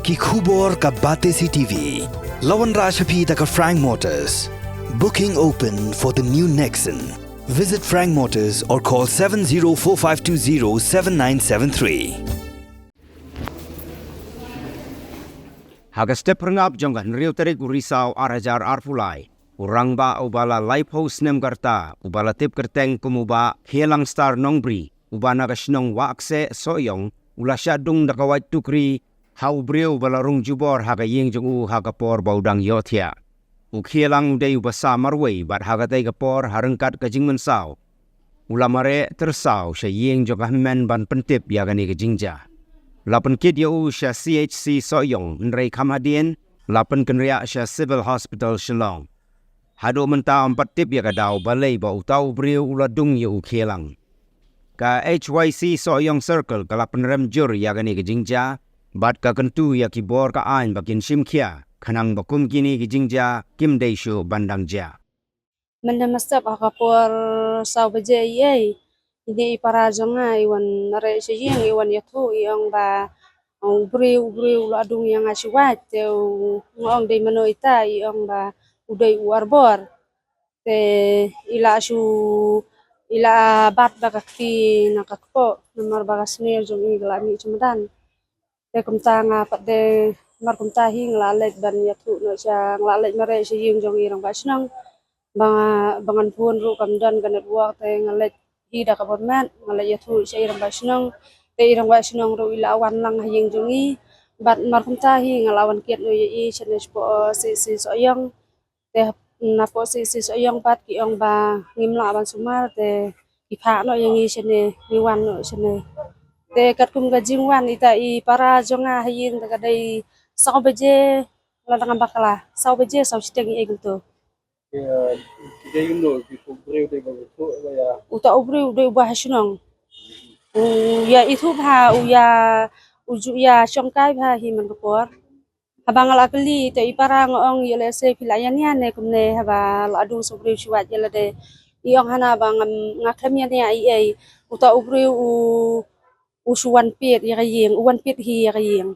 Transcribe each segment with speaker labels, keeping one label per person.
Speaker 1: Ki khubor ka bate CTV. Lawan Rashapi taka Frank Motors. Booking open for the new Nexon. Visit Frank Motors or call 7045207973.
Speaker 2: Haga step rengap jonggan riu tarik urisau arajar arfulai. Urang ba ubala live host nem garta, ubala tip kerteng kumuba hielang star nongbri, ubana kasnong wakse soyong, ula syadung dakawait tukri, hau briu ubala rung jubor haga ying jong haga por baudang yotia. Hielang udai ubasa marway bat haga tay kapor harengkat kajing mensau. Ula mare tersau sya ying jong men ban pentip yagani kajingja. Lapan kid sya CHC soyong nrei kamadien, lapan kenria sya Civil Hospital Shillong. Hado menta empat tip ya kadau balai bau tau beriu uladung ya ukielang. Ka HYC soyong circle kala penerem jur ya gani kejingja, bat ka kentu ya kibor ka ain bakin simkia, kanang bakum kini kejingja kim deishu bandang ja.
Speaker 3: Menda mastap akapor sau baje ye. Ini para jonga iwan nare sejing iwan yatu yang ba beriu uladung yang aswat teu ngong dei manoita yang ba udai uarbor te ila bat bakaki nakakpo namar bagasnir jong igla mi cumadan te kumta nga pat de mar kumta hi nglalet ban yatu no sya nglalet mare sejing jong irang basnang bangan pun ru kamdan ganet buak te ngalet hi da kabonman ngalet yatu sya irang basnang te irang basnang ru ila awan lang hayeng jongi bat mar kumta hi nglawan kiat no ye chenes po si soyang te napo si soyang pat ki ong ba ngimla ban sumar te ipha no yang chene niwan no chene te kat kum ga jingwan ita I para jonga hayin daga dai sau beje ladang bakala sau beje sau siteng e gitu uta ubreu de ubah sunong ya itu bha uya uju ya songkai bha hi man bokor habang alakli te ipara ngong yele se filayan ya ne kumne haba ladu sobre chuat yele de iong hana bang ngaklem ya ne ai uta ubri u suwan piet ya yeng uwan piet hi ya yeng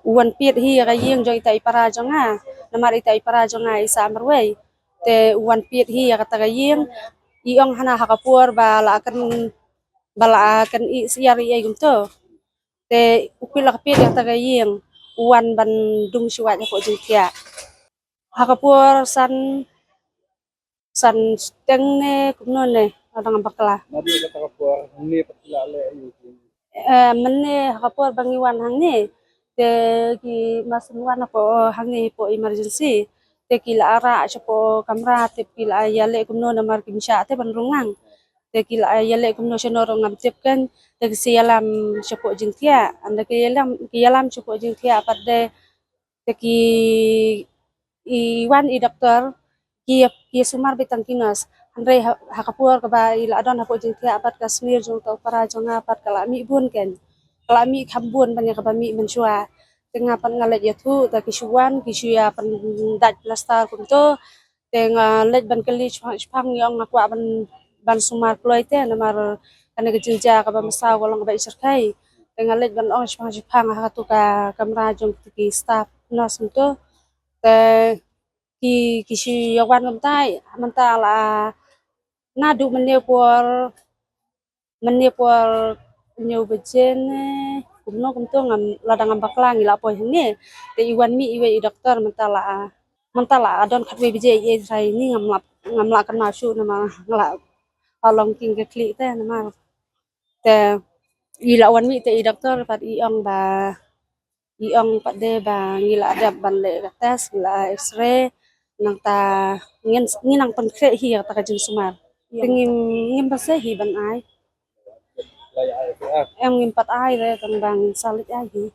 Speaker 3: uwan piet hi ya yeng jo ita ipara jonga namar ita ipara jonga isa marwei te uwan piet hi ya kata yeng iong hana hakapur bala akan I siari ai gumto te upila kapit yang tagayeng uwan bandung siwat ko jingkia hakapur san tengne kumno ne adang bakla menne hakapur bangiwan hangne te ki masunwan ko hangne po emergency te kila ara po kamera te kila yale kumno namar kimsha te bandrungang te kila yale kumno shenoro ngamtip kan te sialam syapo jingtia anda kialam syapo jingtia pada te ki iwan I dokter ki sumar bitang kinas andre hakapur ka ba ila adon hapo jingtia apat kasmir jong tau para jong apat kala mi bun ken kala mi khambun banyak ka mi mensua tengah pan ngalet yatu ta kisuan kisuya pan dat plastar kunto tengah let ban kali chpang yang ngakwa ban sumar ploite namar kana gejinja ka ba masaw walang ba isarkai tengah let ban ong chpang hatu ka kamera jong ki staff nas kunto te ki yawan kamtai manta la nadu menepor nyau bejen kumno kumto ngam ladang bakla ngila po hne te iwan mi iwe I dokter mentala adon khatwe beje ye sai ni ngamla kan masu nama ngla along king ke klik te nama te ila wan mi te I dokter pat iong pat de ba ngila ada ban le tes ngila x-ray nang ta nginang pan kre hi ta ka jing sumar ngim base hi ban ai em ngim pat ai re tang bang salit ai hi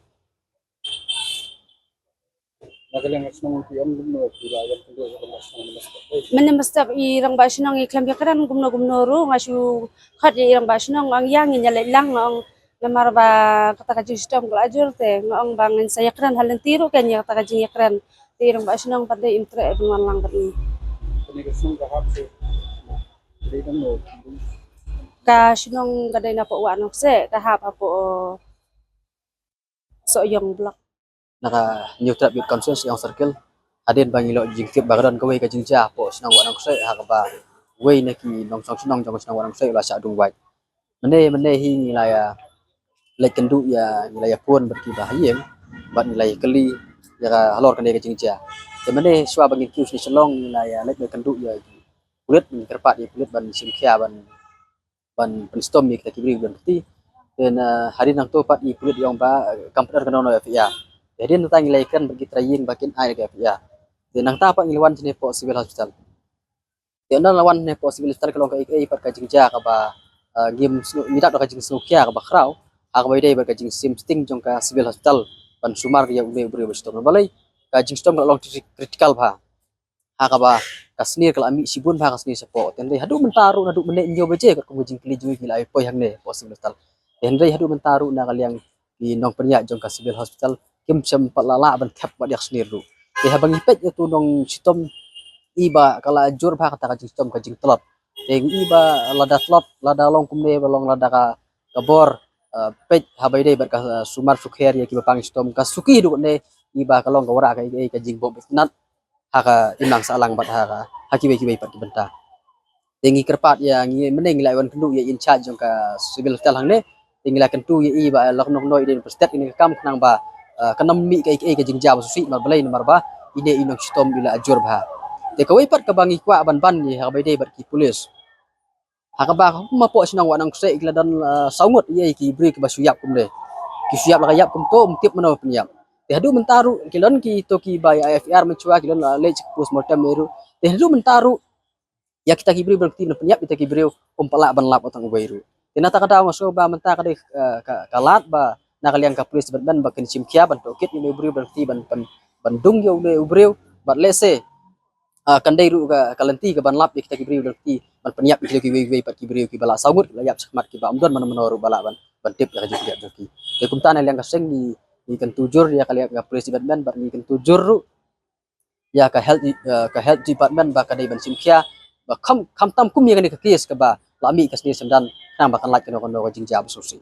Speaker 3: Menem step irang basinong iklam yakran gumno ru ngasu khat irang basinong ang yang nyale lang ngong namar ba kata kaju sistem glajur te ngong bangin sayakran halen tiru kan ya kata kaju yakran te irang basinong pada intre dengan lang berni ka sinong gadai na po wanok se ka hap po so yang blok
Speaker 4: naka new trap youth council yang circle adin bangilo jingkip bagadan kawai ka jingja po sinang wanang sai hakaba wei neki nong song sinong jong sinang wanang sai la sa dung wai mene hi ngilaya lai kendu ya ngilaya pun berkibah yeng bat ngilaya keli ya halor kan ka jingja te mene swa bangin kius ni selong ngilaya lai kendu ya kulit kerpat ya kulit ban simkia ban stom mi kita kibri ban ti dan hari nang to pat i kulit yang ba kamper kanono ya jadi nang ngilaikan bagi trayin bakin air ya dan nang ta pa ngilwan sini po civil hospital ya nang lawan ne po civil hospital kalau ka ikai pat ka jingja ka ba game midak ka jing snukia ka ba kraw ak bay day ba ka jing sim sting jong ka civil hospital ban sumar ya ube ube stom balai ka jing stom long critical ba hakaba kasnir kala ami sibun ba kasnir sepo tende hadu mentaru nadu mene nyo beje ko jing kili jui kila ai poy hangne po civil hospital tende hadu mentaru na kaliang di nong penya jong ka civil hospital kim sem palala ban thep ba yak snir ru te habang ipet itu nong sitom iba kala jur ba kata ka jing sitom ka jing telot te iba lada telot lada long kumne balong lada ka bor pet habai dei ber ka sumar sukher ya ki pang sitom ka suki du ne iba kalong ka wara ka jing bo nat haka inang salang bat haka haki pat benta tengi kerpat ya ngi meneng lai wan kendu ya in charge jong ka civil hospital hang ne tengi la kentu ya i ba lok nok noi den prestet ini kam nang ba kanam mi ka jingja ba susi mar balai mar ba ide inong stom bila ajur ba te ka pat ka bangi kwa ban ni ha bai de bat ki pulis haka ba ma po sinang wanang se ikla dan saungut ye ki bri ka basuyap kum de ki suyap la yap kum to mtip mano penyap tehdu mentaru kilon ki to ki by IFR mencua kilon lej postmortem meru tehdu mentaru ya kita kibri berarti penyap kita kibri umpala ban lap otang ubairu tinata kada maso ba menta kada kalat ba nakaliang ka pulis ban ba ken simkia ban tokit ni ubri berarti ban dung yo le ubri bat lese kandai ru ka kalanti ka ban lap ya kita kibri berarti ban penyap kita kibri pat kibri ki bala saugut la yap sakmat ki ba amdon man menoru bala ban tip ka jadi joki te kumtana liang ka seng ni kan tujur ya kali ka police department bar ni kan tujur ru ya ka health department ba ka dai ban simkia ba kham tam kum ya kan ka kes ka ba lami ka sni semdan nang ba kan lak kono kono jing jab susi